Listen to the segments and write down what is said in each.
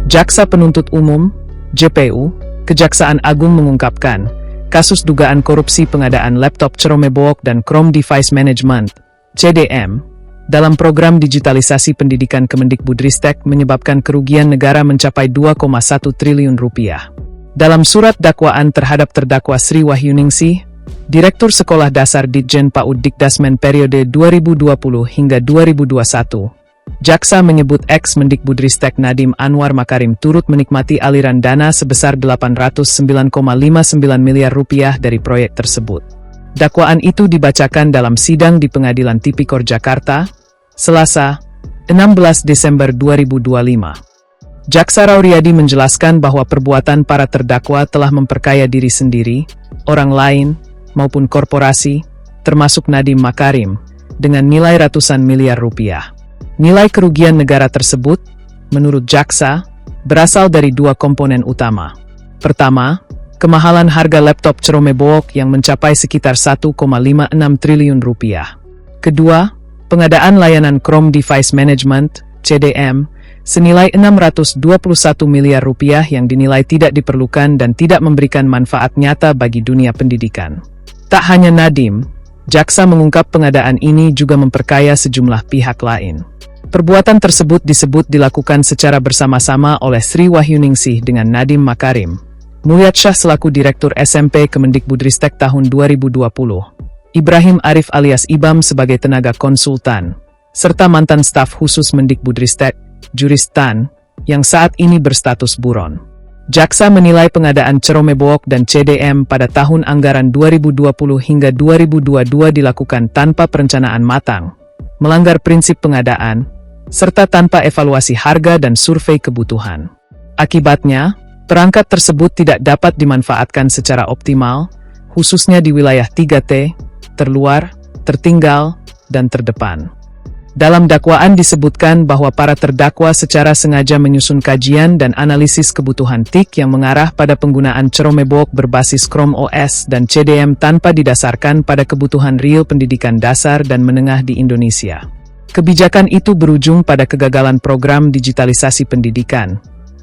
Jaksa Penuntut Umum, JPU, Kejaksaan Agung mengungkapkan, kasus dugaan korupsi pengadaan laptop Ceromebook dan Chrome Device Management, CDM, dalam program digitalisasi pendidikan Kemendikbudristek menyebabkan kerugian negara mencapai 2,1 triliun rupiah. Dalam surat dakwaan terhadap terdakwa Sri Wahyuningsih, Direktur Sekolah Dasar Ditjen PAUD Dikdasmen periode 2020 hingga 2021, Jaksa menyebut ex-Mendikbudristek Nadiem Anwar Makarim turut menikmati aliran dana sebesar 809,59 miliar rupiah dari proyek tersebut. Dakwaan itu dibacakan dalam sidang di Pengadilan Tipikor Jakarta, Selasa, 16 Desember 2025. Jaksa Rauriadi menjelaskan bahwa perbuatan para terdakwa telah memperkaya diri sendiri, orang lain, maupun korporasi, termasuk Nadiem Makarim, dengan nilai ratusan miliar rupiah. Nilai kerugian negara tersebut, menurut Jaksa, berasal dari dua komponen utama. Pertama, kemahalan harga laptop Ceromebook yang mencapai sekitar 1,56 triliun rupiah. Kedua, pengadaan layanan Chrome Device Management, CDM, senilai 621 miliar rupiah yang dinilai tidak diperlukan dan tidak memberikan manfaat nyata bagi dunia pendidikan. Tak hanya Nadiem, Jaksa mengungkap pengadaan ini juga memperkaya sejumlah pihak lain. Perbuatan tersebut disebut dilakukan secara bersama-sama oleh Sri Wahyuningsih dengan Nadiem Makarim, Mulyadsyah selaku Direktur SMP Kemendikbudristek tahun 2020, Ibrahim Arif alias Ibam sebagai tenaga konsultan, serta mantan staf khusus Mendikbudristek, Juristan, yang saat ini berstatus buron. Jaksa menilai pengadaan Ceromebook dan CDM pada tahun anggaran 2020 hingga 2022 dilakukan tanpa perencanaan matang, melanggar prinsip pengadaan, serta tanpa evaluasi harga dan survei kebutuhan. Akibatnya, perangkat tersebut tidak dapat dimanfaatkan secara optimal, khususnya di wilayah 3T, terluar, tertinggal, dan terdepan. Dalam dakwaan disebutkan bahwa para terdakwa secara sengaja menyusun kajian dan analisis kebutuhan TIK yang mengarah pada penggunaan Ceromebook berbasis Chrome OS dan CDM tanpa didasarkan pada kebutuhan real pendidikan dasar dan menengah di Indonesia. Kebijakan itu berujung pada kegagalan program digitalisasi pendidikan,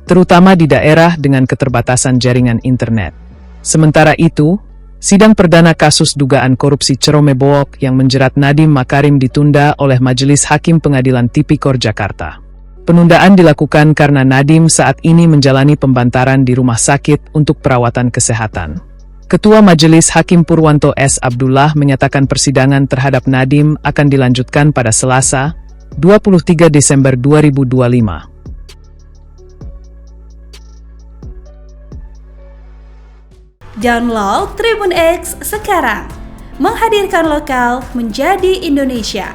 terutama di daerah dengan keterbatasan jaringan internet. Sementara itu, sidang perdana kasus dugaan korupsi Ceromebook yang menjerat Nadiem Makarim ditunda oleh Majelis Hakim Pengadilan Tipikor Jakarta. Penundaan dilakukan karena Nadiem saat ini menjalani pembantaran di rumah sakit untuk perawatan kesehatan. Ketua Majelis Hakim Purwanto S. Abdullah menyatakan persidangan terhadap Nadiem akan dilanjutkan pada Selasa, 23 Desember 2025. Download Tribun X sekarang, menghadirkan lokal menjadi Indonesia.